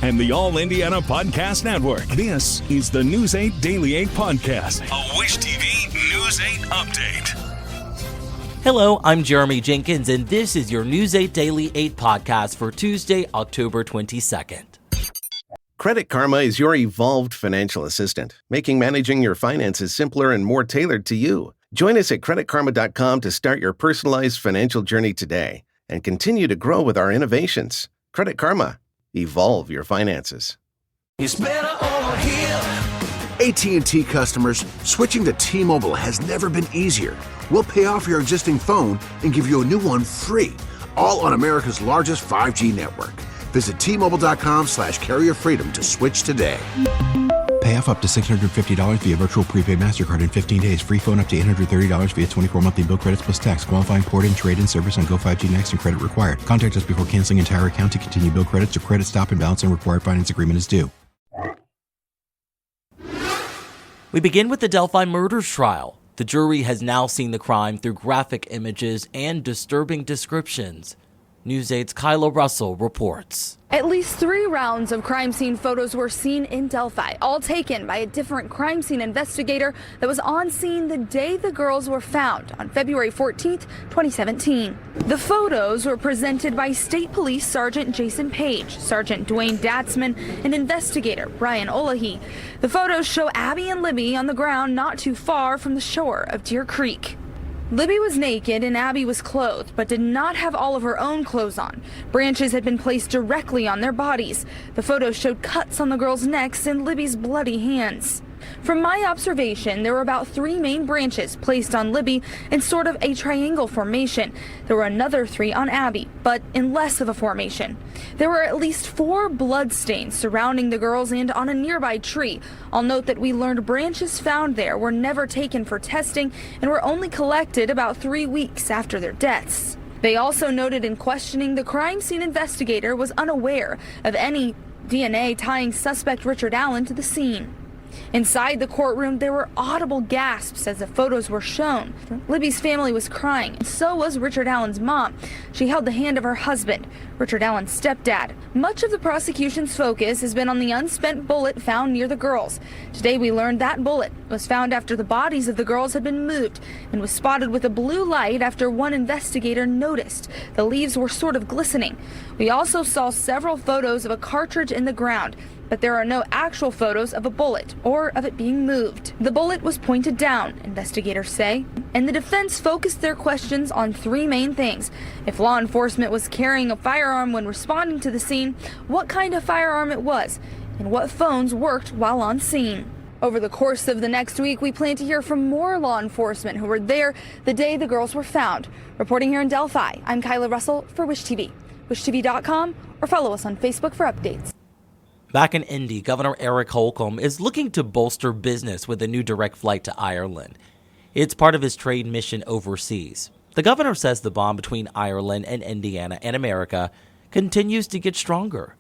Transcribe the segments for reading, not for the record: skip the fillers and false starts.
and the All Indiana Podcast Network. This is the News 8 Daily 8 Podcast, a Wish TV News 8 update. Hello, I'm Jeremy Jenkins, and this is your News 8 Daily 8 Podcast for Tuesday, October 22nd. Credit Karma is your evolved financial assistant, making managing your finances simpler and more tailored to you. Join us at creditkarma.com to start your personalized financial journey today and continue to grow with our innovations. Credit Karma. Evolve your finances. It's better over here. AT&T customers, switching to T-Mobile has never been easier. We'll pay off your existing phone and give you a new one free, all on America's largest 5G network. Visit T-Mobile.com/carrier freedom to switch today. Pay off up to $650 via virtual prepaid MasterCard in 15 days. Free phone up to $830 via 24 monthly bill credits plus tax. Qualifying port and trade-in service on Go5G Next and credit required. Contact us before canceling entire account to continue bill credits or credit stop and balance and required finance agreement is due. We begin with the Delphi murders trial. The jury has now seen the crime through graphic images and disturbing descriptions. News 8's Kyla Russell reports. At least 3 rounds of crime scene photos were seen in Delphi, all taken by a different crime scene investigator that was on scene the day the girls were found on February 14th, 2017. The photos were presented by State Police Sergeant Jason Page, Sergeant Dwayne Datzman, and investigator Brian Olahi. The photos show Abby and Libby on the ground not too far from the shore of Deer Creek. Libby was naked and Abby was clothed, but did not have all of her own clothes on. Branches had been placed directly on their bodies. The photos showed cuts on the girls' necks and Libby's bloody hands. From my observation, there were about 3 main branches placed on Libby in sort of a triangle formation. There were another 3 on Abby, but in less of a formation. There were at least 4 blood stains surrounding the girls and on a nearby tree. I'll note that we learned branches found there were never taken for testing and were only collected about 3 weeks after their deaths. They also noted in questioning the crime scene investigator was unaware of any DNA tying suspect Richard Allen to the scene. Inside the courtroom, there were audible gasps as the photos were shown. Libby's family was crying, and so was Richard Allen's mom. She held the hand of her husband, Richard Allen's stepdad. Much of the prosecution's focus has been on the unspent bullet found near the girls. Today we learned that bullet was found after the bodies of the girls had been moved and was spotted with a blue light after one investigator noticed the leaves were sort of glistening. We also saw several photos of a cartridge in the ground, but there are no actual photos of a bullet or of it being moved. The bullet was pointed down, investigators say, and the defense focused their questions on 3 main things. If law enforcement was carrying a firearm when responding to the scene, what kind of firearm it was, and what phones worked while on scene. Over the course of the next week, we plan to hear from more law enforcement who were there the day the girls were found. Reporting here in Delphi, I'm Kyla Russell for Wish TV. WishTV.com or follow us on Facebook for updates. Back in Indy, Governor Eric Holcomb is looking to bolster business with a new direct flight to Ireland. It's part of his trade mission overseas. The governor says the bond between Ireland and Indiana and America continues to get stronger.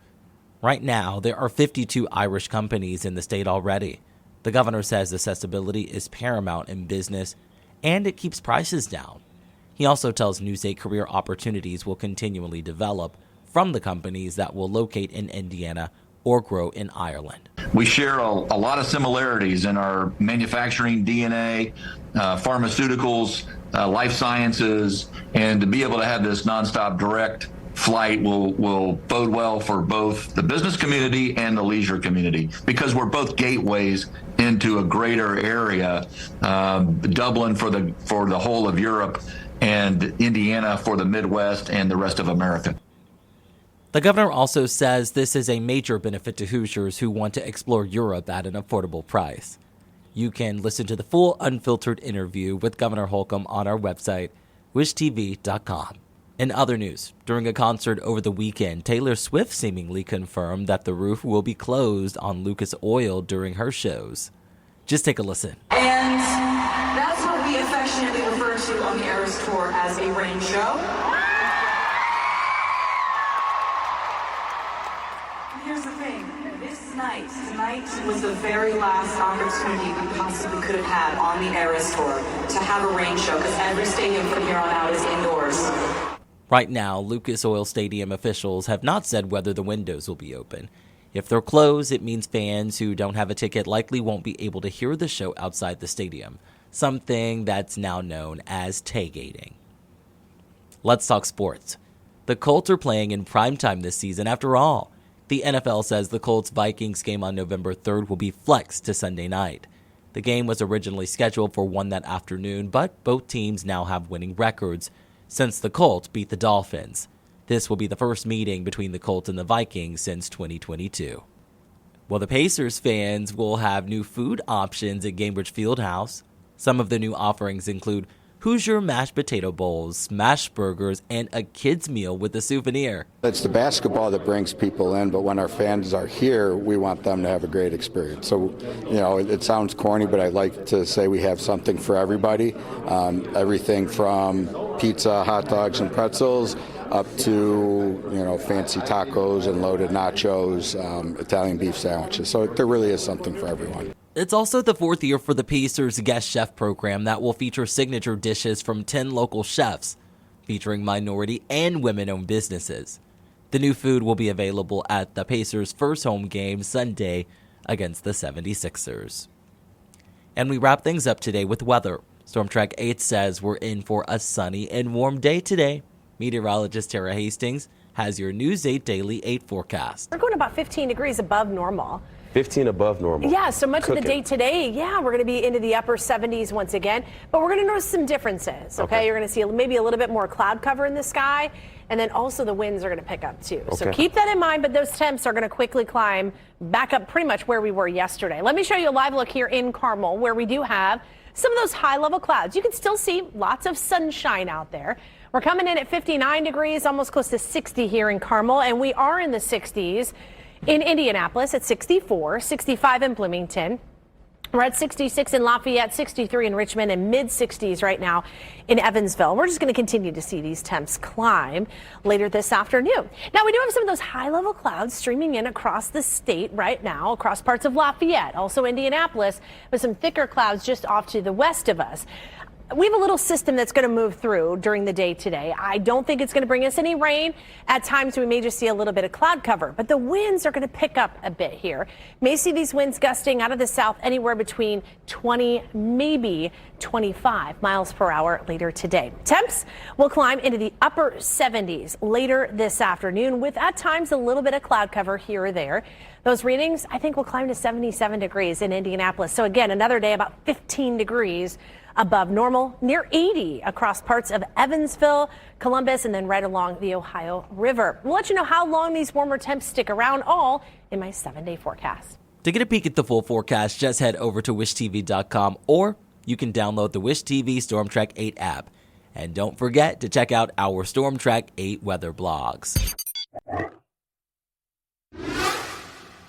Right now, there are 52 Irish companies in the state already. The governor says accessibility is paramount in business, and it keeps prices down. He also tells News 8 career opportunities will continually develop from the companies that will locate in Indiana or grow in Ireland. We share a lot of similarities in our manufacturing DNA, pharmaceuticals, life sciences, and to be able to have this nonstop direct flight will bode well for both the business community and the leisure community, because we're both gateways into a greater area, Dublin for the whole of Europe and Indiana for the Midwest and the rest of America. The governor also says this is a major benefit to Hoosiers who want to explore Europe at an affordable price. You can listen to the full unfiltered interview with Governor Holcomb on our website, wishtv.com. In other news, during a concert over the weekend, Taylor Swift seemingly confirmed that the roof will be closed on Lucas Oil during her shows. Just take a listen. And that's what we affectionately refer to on the Eras Tour as a rain show. Here's the thing, tonight was the very last opportunity we possibly could have had on the Eras Tour to have a rain show, because every stadium from here on out is indoors. Right now, Lucas Oil Stadium officials have not said whether the windows will be open. If they're closed, it means fans who don't have a ticket likely won't be able to hear the show outside the stadium, something that's now known as tailgating. Let's talk sports. The Colts are playing in primetime this season after all. The NFL says the Colts-Vikings game on November 3rd will be flexed to Sunday night. The game was originally scheduled for 1 that afternoon, but both teams now have winning records since the Colts beat the Dolphins. This will be the first meeting between the Colts and the Vikings since 2022. Well, the Pacers fans will have new food options at Gainbridge Fieldhouse. Some of the new offerings include Hoosier mashed potato bowls, smash burgers, and a kid's meal with a souvenir. It's the basketball that brings people in, but when our fans are here, we want them to have a great experience. So, it sounds corny, but I like to say we have something for everybody. Everything from pizza, hot dogs, and pretzels, up to, fancy tacos and loaded nachos, Italian beef sandwiches. So there really is something for everyone. It's also the 4th year for the Pacers Guest Chef program that will feature signature dishes from 10 local chefs, featuring minority and women-owned businesses. The new food will be available at the Pacers' first home game Sunday against the 76ers. And we wrap things up today with weather. Storm Track 8 says we're in for a sunny and warm day today. Meteorologist Tara Hastings has your News 8 Daily 8 forecast. We're going about 15 degrees above normal. 15 above normal. Yeah, so much of the day today, we're going to be into the upper 70s once again, but we're going to notice some differences, okay? You're going to see maybe a little bit more cloud cover in the sky, and then also the winds are going to pick up too. Okay. So keep that in mind, but those temps are going to quickly climb back up pretty much where we were yesterday. Let me show you a live look here in Carmel, where we do have some of those high-level clouds. You can still see lots of sunshine out there. We're coming in at 59 degrees, almost close to 60 here in Carmel, and we are in the 60s. In Indianapolis at 64, 65 in Bloomington. We're at 66 in Lafayette, 63 in Richmond, and mid-60s right now in Evansville. We're just going to continue to see these temps climb later this afternoon. Now, we do have some of those high-level clouds streaming in across the state right now, across parts of Lafayette, also Indianapolis, with some thicker clouds just off to the west of us. We have a little system that's going to move through during the day today. I don't think it's going to bring us any rain. At times, we may just see a little bit of cloud cover, but the winds are going to pick up a bit here. May see these winds gusting out of the south anywhere between 20, maybe 25 miles per hour later today. Temps will climb into the upper 70s later this afternoon, with at times a little bit of cloud cover here or there. Those readings, I think, will climb to 77 degrees in Indianapolis. So again, another day about 15 degrees above normal, near 80 across parts of Evansville, Columbus, and then right along the Ohio River. We'll let you know how long these warmer temps stick around, all in my 7-day forecast. To get a peek at the full forecast, just head over to wishtv.com, or you can download the Wish TV Storm Track 8 app. And don't forget to check out our Storm Track 8 weather blogs.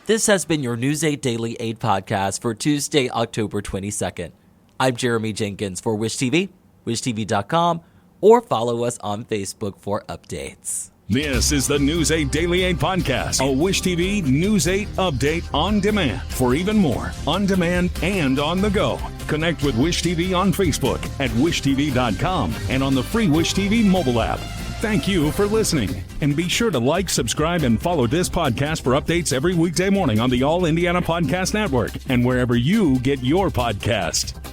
This has been your News 8 Daily 8 podcast for Tuesday, October 22nd. I'm Jeremy Jenkins for Wish TV, wishtv.com, or follow us on Facebook for updates. This is the News 8 Daily 8 podcast, a Wish TV News 8 update on demand. For even more, on demand and on the go, connect with Wish TV on Facebook at wishtv.com and on the free Wish TV mobile app. Thank you for listening, and be sure to like, subscribe, and follow this podcast for updates every weekday morning on the All Indiana Podcast Network and wherever you get your podcast.